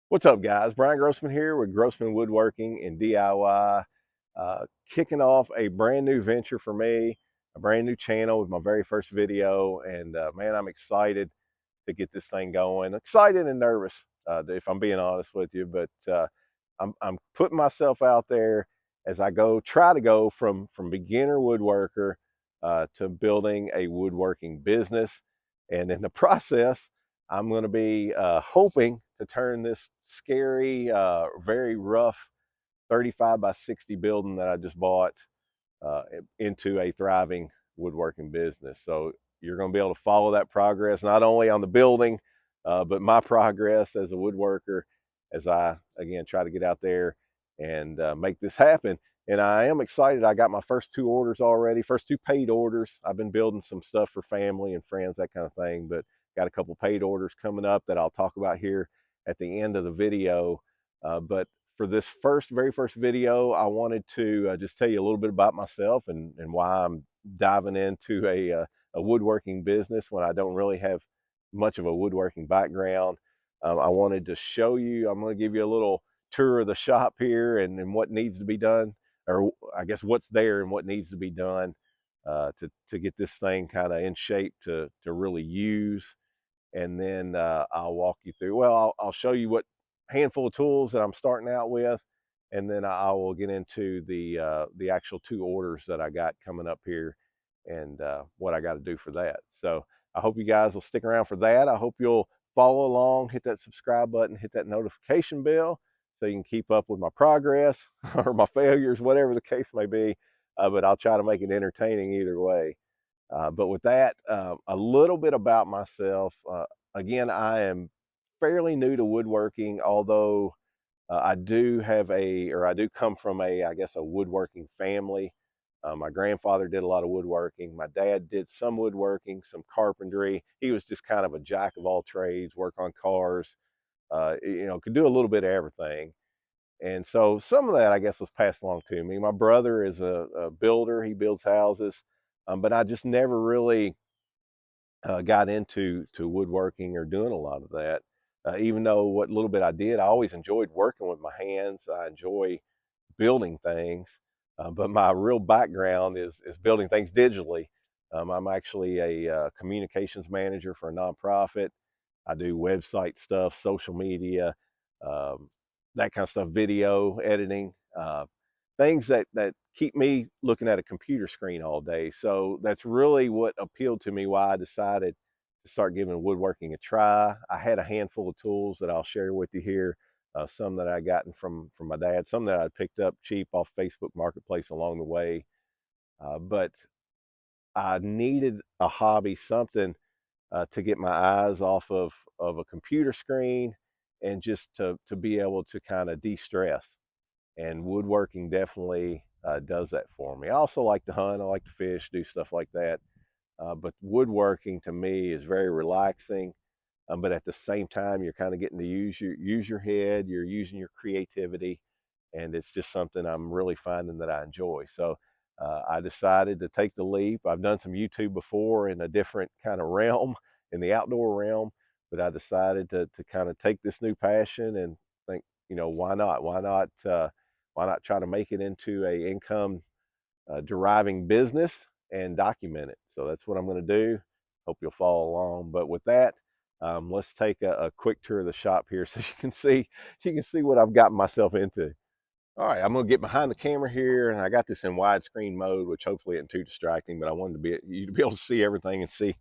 What's up, guys? Brian Grossman here with Grossman Woodworking and DIY. Kicking off a brand new venture for me, a brand new channel with my very first video. And man, I'm excited to get this thing going. Excited and nervous, if I'm being honest with you. But I'm putting myself out there as I try to go from beginner woodworker to building a woodworking business. And in the process, I'm going to be hoping to turn this scary, very rough 35 by 60 building that I just bought uh, into a thriving woodworking business. So you're going to be able to follow that progress, not only on the building, but my progress as a woodworker as I, again, try to get out there and make this happen. And I am excited. I got my first two orders already, first two paid orders. I've been building some stuff for family and friends, that kind of thing, but got a couple paid orders coming up that I'll talk about here at the end of the video. But for this very first video, I wanted to just tell you a little bit about myself and why I'm diving into a woodworking business when I don't really have much of a woodworking background. I wanted to show you, I'm going to give you a little tour of the shop here and what needs to be done, or I guess what's there and what needs to be done to get this thing kind of in shape to really use. And then I'll walk you through. Well, I'll show you what handful of tools that I'm starting out with, and then I will get into the actual two orders that I got coming up here, and what I got to do for that. So I hope you guys will stick around for that. I hope you'll follow along, hit that subscribe button, hit that notification bell, so you can keep up with my progress or my failures, whatever the case may be. But I'll try to make it entertaining either way. But with that, a little bit about myself. Again, I am fairly new to woodworking, although I do come from I guess, a woodworking family. My grandfather did a lot of woodworking. My dad did some woodworking, some carpentry. He was just kind of a jack of all trades, work on cars, could do a little bit of everything. And so some of that, I guess, was passed along to me. My brother is a builder. He builds houses. But I just never really got into woodworking or doing a lot of that. Even though what little bit I did, I always enjoyed working with my hands. I enjoy building things, but my real background is building things digitally. I'm actually a communications manager for a nonprofit. I do website stuff, social media, um, that kind of stuff, video editing, things that keep me looking at a computer screen all day. So that's really what appealed to me. Why I decided to start giving woodworking a try. I had a handful of tools that I'll share with you here. Some that I gotten from my dad, some that I picked up cheap off Facebook Marketplace along the way. But I needed a hobby, something to get my eyes off of a computer screen and just to be able to kind of de-stress. And woodworking definitely does that for me. I also like to hunt, I like to fish, do stuff like that. But woodworking to me is very relaxing. But at the same time, you're kind of getting to use your head, you're using your creativity, and it's just something I'm really finding that I enjoy. So I decided to take the leap. I've done some YouTube before in a different kind of realm, in the outdoor realm, but I decided to kind of take this new passion and think, why not? Why not try to make it into a income deriving business and document it? So that's what I'm going to do. Hope you'll follow along. But with that, let's take a quick tour of the shop here so you can see what I've gotten myself into. All right, I'm gonna get behind the camera here, and I got this in widescreen mode, which hopefully isn't too distracting. But I wanted you to be able to see everything and see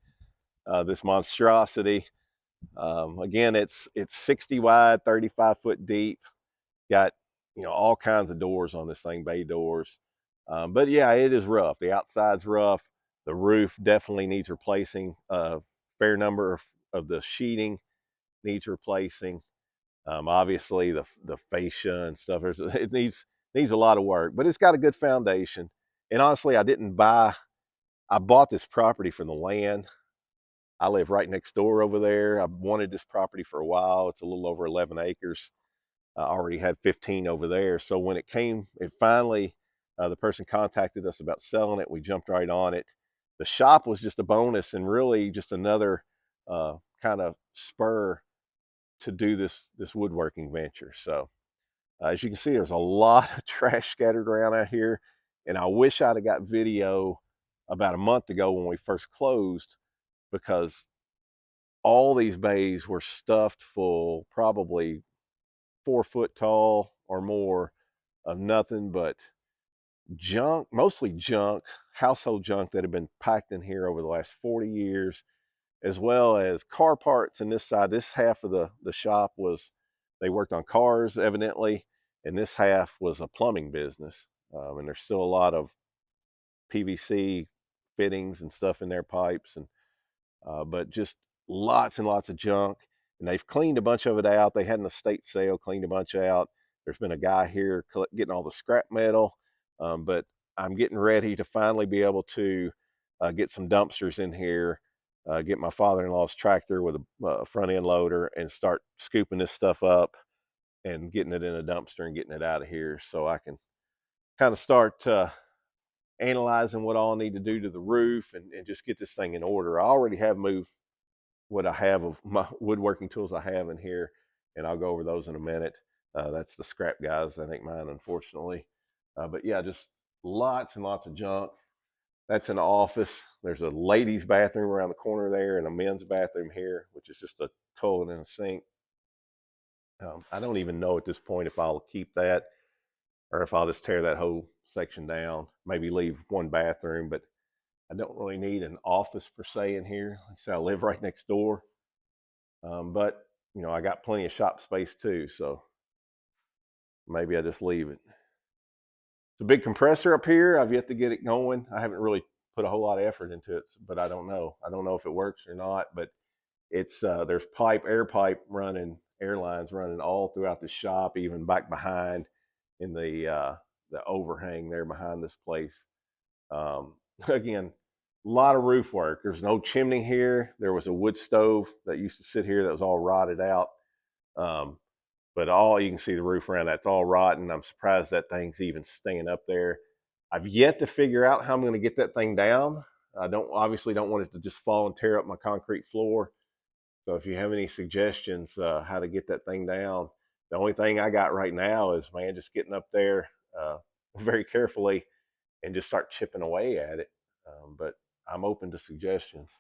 this monstrosity. Again, it's 60 wide, 35-foot deep. Got all kinds of doors on this thing, bay doors. But yeah, it is rough. The outside's rough. The roof definitely needs replacing. A fair number of the sheeting needs replacing. Obviously, the fascia and stuff, it needs a lot of work, but it's got a good foundation. And honestly, I bought this property for the land. I live right next door over there. I've wanted this property for a while. It's a little over 11 acres. I already had 15 over there. So when it finally, the person contacted us about selling it. We jumped right on it. The shop was just a bonus and really just another kind of spur to do this woodworking venture. So as you can see, there's a lot of trash scattered around out here, and I wish I'd have got video about a month ago when we first closed, because all these bays were stuffed full, probably 4 foot tall or more, of nothing but junk, mostly junk, household junk that had been packed in here over the last 40 years, as well as car parts. And this side, this half of the shop was, they worked on cars evidently, and this half was a plumbing business. And there's still a lot of PVC fittings and stuff in their pipes, and but just lots and lots of junk. And they've cleaned a bunch of it out. They had an estate sale, cleaned a bunch out. There's been a guy here getting all the scrap metal, but I'm getting ready to finally be able to get some dumpsters in here, get my father-in-law's tractor with a front end loader, and start scooping this stuff up and getting it in a dumpster and getting it out of here, so I can kind of start analyzing what all I need to do to the roof, and just get this thing in order. I already have moved what I have of my woodworking tools I have in here, and I'll go over those in a minute. That's the scrap guys, that ain't mine, unfortunately. But yeah, just lots and lots of junk. That's an office. There's a ladies' bathroom around the corner there, and a men's bathroom here, which is just a toilet and a sink. I don't even know at this point if I'll keep that or if I'll just tear that whole section down. Maybe leave one bathroom, but I don't really need an office per se in here. Like I say, I live right next door. But you know, I got plenty of shop space too, so maybe I just leave it. It's a big compressor up here. I've yet to get it going. I haven't really put a whole lot of effort into it, but I don't know. I don't know if it works or not, but it's there's air lines running all throughout the shop, even back behind in the overhang there behind this place. Again, a lot of roof work. There's no chimney here. There was a wood stove that used to sit here that was all rotted out. Um, but all you can see the roof around that's all rotten. I'm surprised that thing's even staying up there. I've yet to figure out how I'm going to get that thing down. I obviously don't want it to just fall and tear up my concrete floor. So if you have any suggestions how to get that thing down, the only thing I got right now is, man, just getting up there very carefully and just start chipping away at it. But I'm open to suggestions.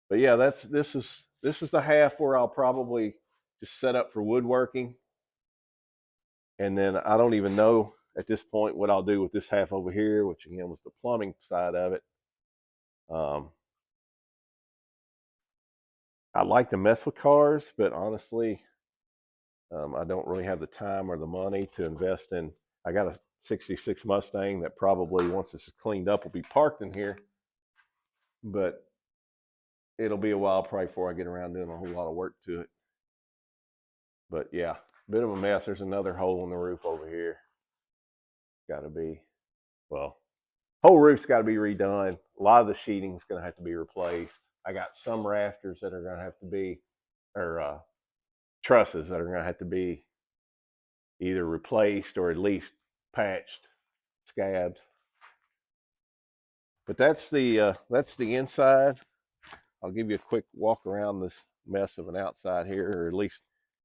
But yeah, this is the half where I'll probably just set up for woodworking, and then I don't even know at this point what I'll do with this half over here, which again was the plumbing side of it. Um, I like to mess with cars, but honestly, I don't really have the time or the money to invest in. I got a 66 Mustang that probably, once this is cleaned up, will be parked in here, but it'll be a while probably before I get around doing a whole lot of work to it. But yeah, bit of a mess. There's another hole in the roof over here. Got to be, well, whole roof's got to be redone. A lot of the sheeting's going to have to be replaced. I got some rafters that are going to have to be, or trusses that are going to have to be either replaced or at least patched, scabbed. But that's the inside. I'll give you a quick walk around this mess of an outside here, or at least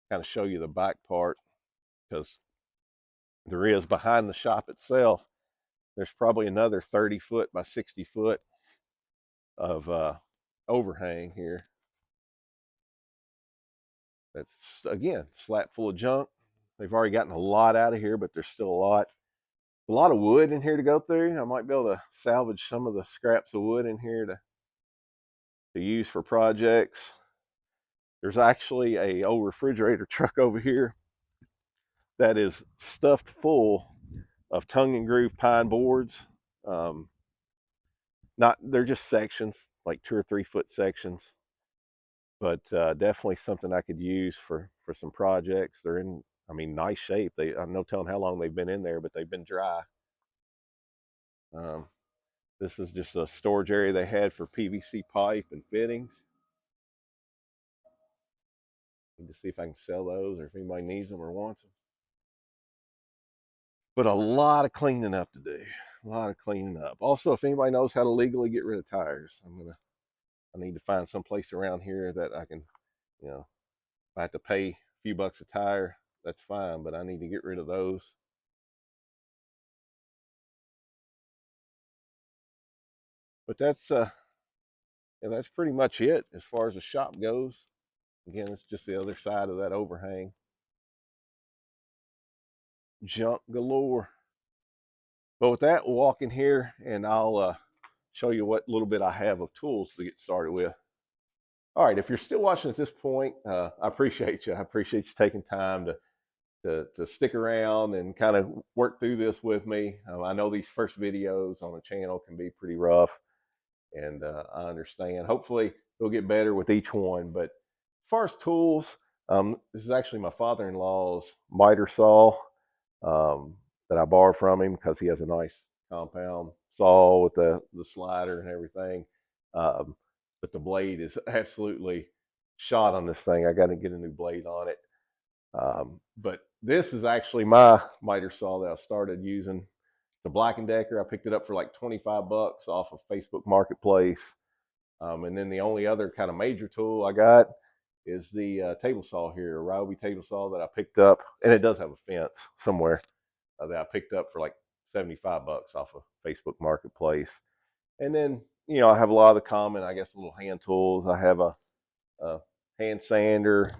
kind of show you the back part, because there is, behind the shop itself, there's probably another 30 foot by 60 foot of overhang here. That's, again, slap full of junk. They've already gotten a lot out of here, but there's still a lot of wood in here to go through. I might be able to salvage some of the scraps of wood in here to use for projects. There's actually a old refrigerator truck over here that is stuffed full of tongue and groove pine boards. Um, Not, they're just sections, like 2 or 3 foot sections, but definitely something I could use for some projects. They're in, I mean, nice shape. I'm no telling how long they've been in there, but they've been dry. Um, this is just a storage area they had for PVC pipe and fittings. Need to see if I can sell those, or if anybody needs them or wants them. But a lot of cleaning up to do. A lot of cleaning up. Also, if anybody knows how to legally get rid of tires, I need to find some place around here that I can, you know, I have to pay a few bucks a tire, that's fine, but I need to get rid of those. But yeah, that's pretty much it as far as the shop goes. Again, it's just the other side of that overhang. Junk galore. But with that, we'll walk in here and I'll show you what little bit I have of tools to get started with. All right, if you're still watching at this point, I appreciate you. I appreciate you taking time to stick around and kind of work through this with me. I know these first videos on the channel can be pretty rough, and I understand. Hopefully, it'll get better with each one. But as far as tools, this is actually my father-in-law's miter saw that I borrowed from him because he has a nice compound saw with the slider and everything. Um, but the blade is absolutely shot on this thing. I got to get a new blade on it. But this is actually my miter saw that I started using. The Black and Decker. I picked it up for like 25 bucks off of Facebook Marketplace. And then the only other kind of major tool I got is the table saw here, a Ryobi table saw that I picked up, and it does have a fence somewhere that I picked up for like 75 bucks off of Facebook Marketplace. And then, I have a lot of the common, I guess, little hand tools. I have a hand sander,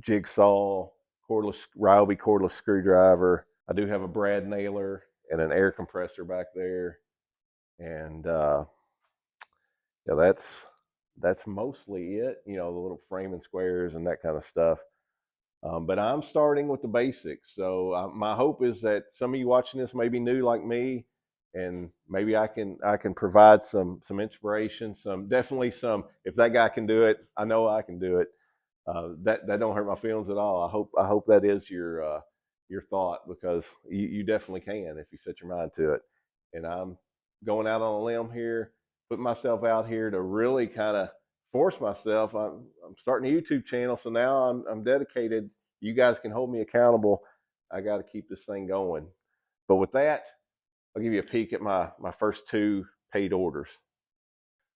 jigsaw, cordless Ryobi cordless screwdriver. I do have a brad nailer and an air compressor back there, and yeah, that's mostly it. The little framing squares and that kind of stuff. But I'm starting with the basics. So my hope is that some of you watching this may be new like me, and maybe I can provide some inspiration, some definitely some. If that guy can do it, I know I can do it. That don't hurt my feelings at all. I hope that is your thought, because you definitely can if you set your mind to it. And I'm going out on a limb here, putting myself out here to really kind of force myself. I'm starting a YouTube channel, so now I'm dedicated. You guys can hold me accountable. I got to keep this thing going. But with that, I'll give you a peek at my first two paid orders.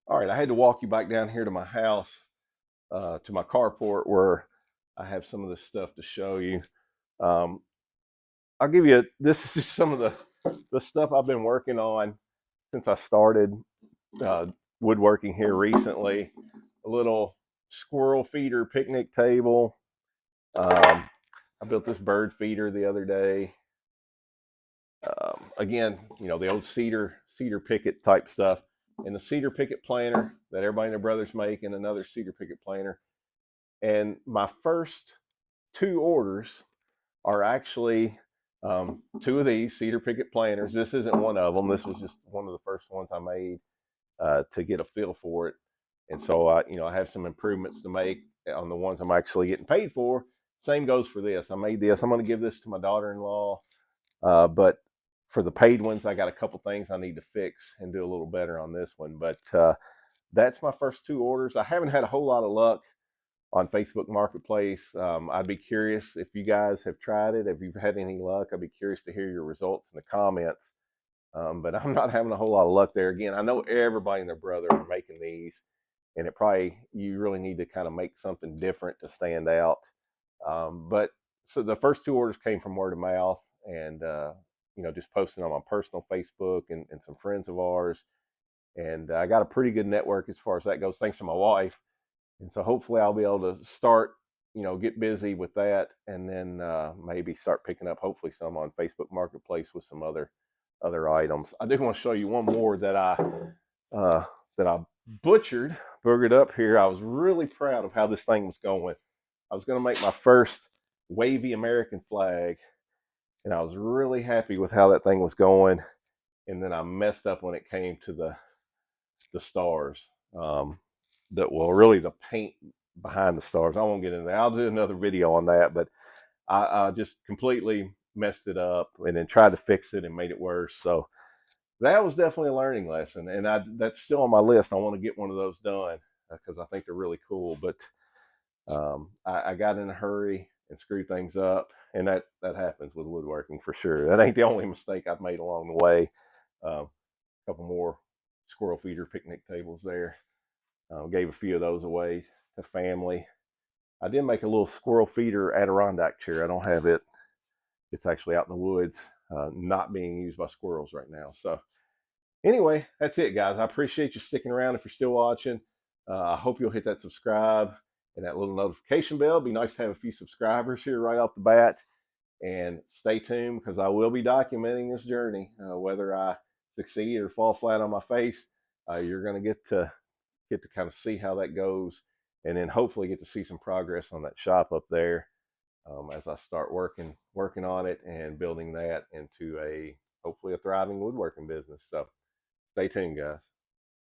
All right, I had to walk you back down here to my house, to my carport, where I have some of this stuff to show you. Um, I'll give you, this is just some of the stuff I've been working on since I started woodworking here recently. A little squirrel feeder picnic table. I built this bird feeder the other day. Again, the old cedar picket type stuff, and the cedar picket planter that everybody and their brothers make, and another cedar picket planter. And my first two orders are actually two of these cedar picket planters. This isn't one of them. This was just one of the first ones I made to get a feel for it. And so I have some improvements to make on the ones I'm actually getting paid for. Same goes for this. I made this. I'm going to give this to my daughter-in-law, but for the paid ones, I got a couple things I need to fix and do a little better on this one. But that's my first two orders. I haven't had a whole lot of luck on Facebook Marketplace. I'd be curious if you guys have tried it. If you've had any luck, I'd be curious to hear your results in the comments. But I'm not having a whole lot of luck there. Again, I know everybody and their brother are making these, and you really need to kind of make something different to stand out. But so the first two orders came from word of mouth, and just posting on my personal Facebook and some friends of ours. And I got a pretty good network as far as that goes, thanks to my wife. And so hopefully I'll be able to start, get busy with that, and then maybe start picking up hopefully some on Facebook Marketplace with some other items. I do want to show you one more uh, that I boogered up here. I was really proud of how this thing was going. I was going to make my first wavy American flag, and I was really happy with how that thing was going. And then I messed up when it came to the stars. Really the paint behind the stars. I won't get into that. I'll do another video on that, but I just completely messed it up and then tried to fix it and made it worse. So that was definitely a learning lesson, and that's still on my list. I want to get one of those done because I think they're really cool. But I got in a hurry and screwed things up, and that happens with woodworking for sure. That ain't the only mistake I've made along the way. A couple more squirrel feeder picnic tables there. Gave a few of those away to family. I did make a little squirrel feeder Adirondack chair. I don't have it. It's actually out in the woods, not being used by squirrels right now. So anyway, that's it, guys. I appreciate you sticking around if you're still watching. I hope you'll hit that subscribe and that little notification bell. It'd be nice to have a few subscribers here right off the bat. And stay tuned because I will be documenting this journey. Whether I succeed or fall flat on my face, you're going to get to kind of see how that goes, and then hopefully get to see some progress on that shop up there as I start working on it and building that into a hopefully a thriving woodworking business. So stay tuned, guys.